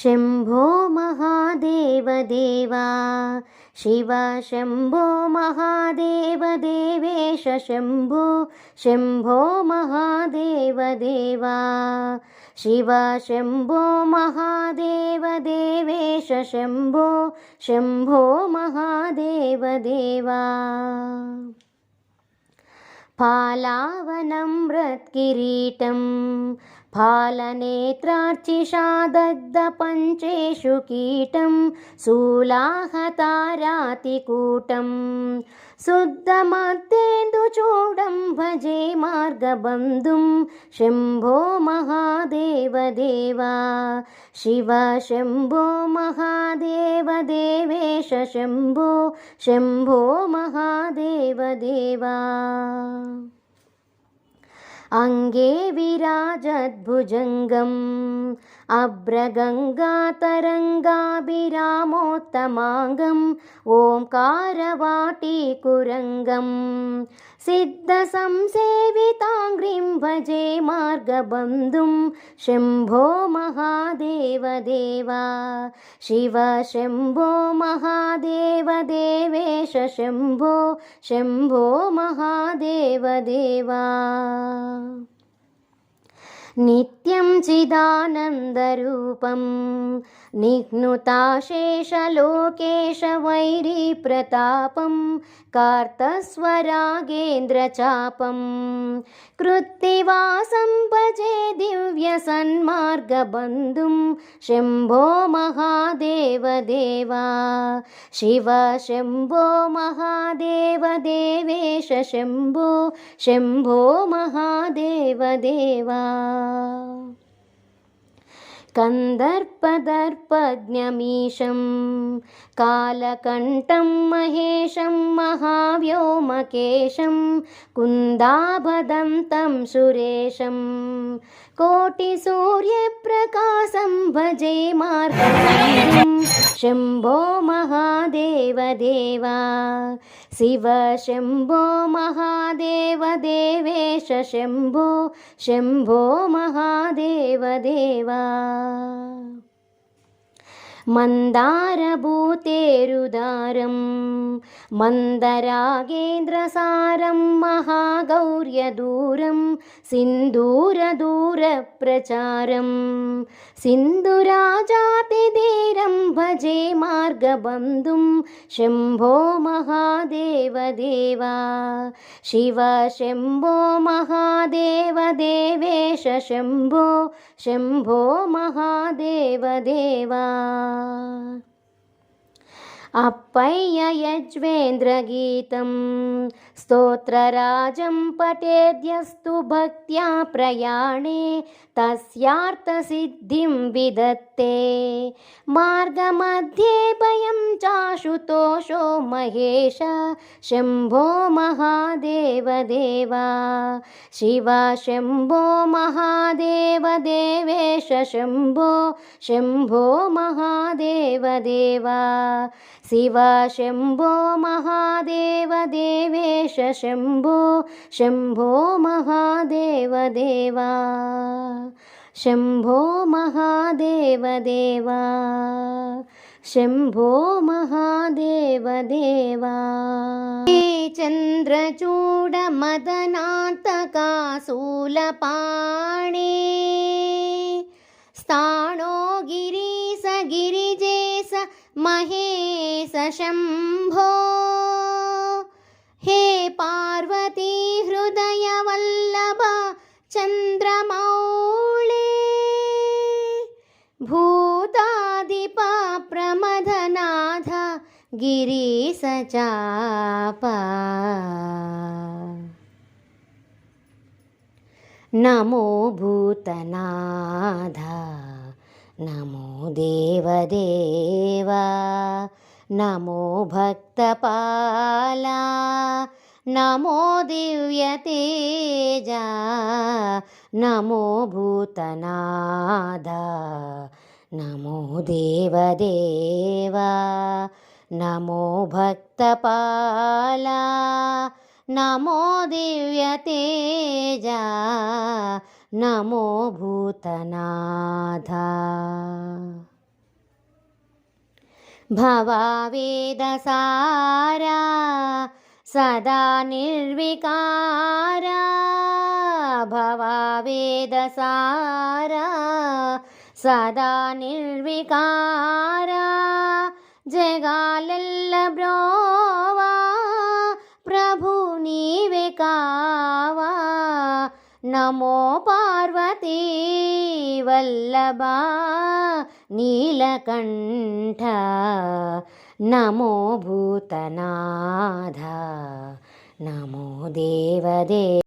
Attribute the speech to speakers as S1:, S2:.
S1: शम्भो महादेव देवा शिव शम्भो महादेव देवेश शम्भो शम्भो महादेव देवा शिव शम्भो महादेव देवेश शम्भो शम्भो महादेव देवा फालावनं मृत्किरीटं फालनेत्रार्चिषा दग्धपञ्चेषु कीटं शूलाहतारातिकूटं शुद्धमद्देन्दुचूडं भजे मार्गबन्धुं शम्भो महादेव देवा शिव शम्भो महादेव देवेश शम्भो शम्भो महादेव देवा अङ्गे विराजद्भुजङ्गम् अभ्रगङ्गातरङ्गाभिरामोत्तमाङ्गम् ओङ्कारवाटीकुरङ्गम् सिद्धसंसेविताङ्घ्रिं भजे मार्गबन्धुं शम्भो महादेव देवा शिव शम्भो महादेव देवेश शम्भो शम्भो महादेव देवा नित्यं चिदानन्दरूपं निघ्नुताशेषलोकेशवैरीप्रतापं कार्तस्वरागेन्द्रचापं कृत्तिवासं भजे दिव्यसन्मार्गबन्धुं शम्भो महादेव देवा शिव शम्भो महादेव देवेश शम्भो शम्भो महादेव देवा कन्दर्पदर्पज्ञमीशं कालकण्ठं महेशं महाव्योमकेशं कुन्दाभदन्तं सुरेशं कोटिसूर्यप्रकाशं भजे मार्गबन्धुं शम्भो महादेव देवा शिव शम्भो महादेव देवेश शम्भो शम्भो महादेव देवा मन्दारभूतेरुदारं मन्दरागेन्द्रसारं महागौर्यदूरं सिन्दूरदूरप्रचारं सिन्धुराजातिधीरं भजे मार्गबन्धुं शम्भो महादेव देवा शिव शम्भो महादेव देवेश शम्भो शम्भो महादेव देवा अप्पय्य यज्वेन्द्रगीतं स्तोत्रराजं पठेद्यस्तु भक्त्या प्रयाणे तस्यार्थसिद्धिं विदत्ते मार्गमध्ये भयं चाशुतोषो महेश शम्भो महादेव देवा शिव शम्भो महादेव देवेश शम्भो शम्भो महादेव देवा शिव शम्भो महादेव देवेश शम्भो शम्भो महादेव देवा शम्भो महादेव देवा शम्भो महादेव देवा हे चन्द्रचूडमदनान्तकाशूलपाणे स्थाणो गिरीश गिरिजेश महेश शम्भो हे पार्वती हृदयवल्लभ चन्द्रमौळे भूतादिप प्रमथनाथ गिरीश चापा नमो भूतनाथ नमो देवदेवा नमो भक्तपाला नमो दिव्यतेजा नमो भूतनाथ नमो देवदेवा नमो भक्तपाला नमो दिव्यतेजा नमो भूतनाथ। भवावेदसारा सदा निर्विकारा भवावेदसारा सदा निर्विकारा जगालెల్ల బ్రోవా ప్రభు నీవే కావా నమో పార్వతీ వల్లభా నీలకంఠ నమో భూతనాథ నమో దేవదే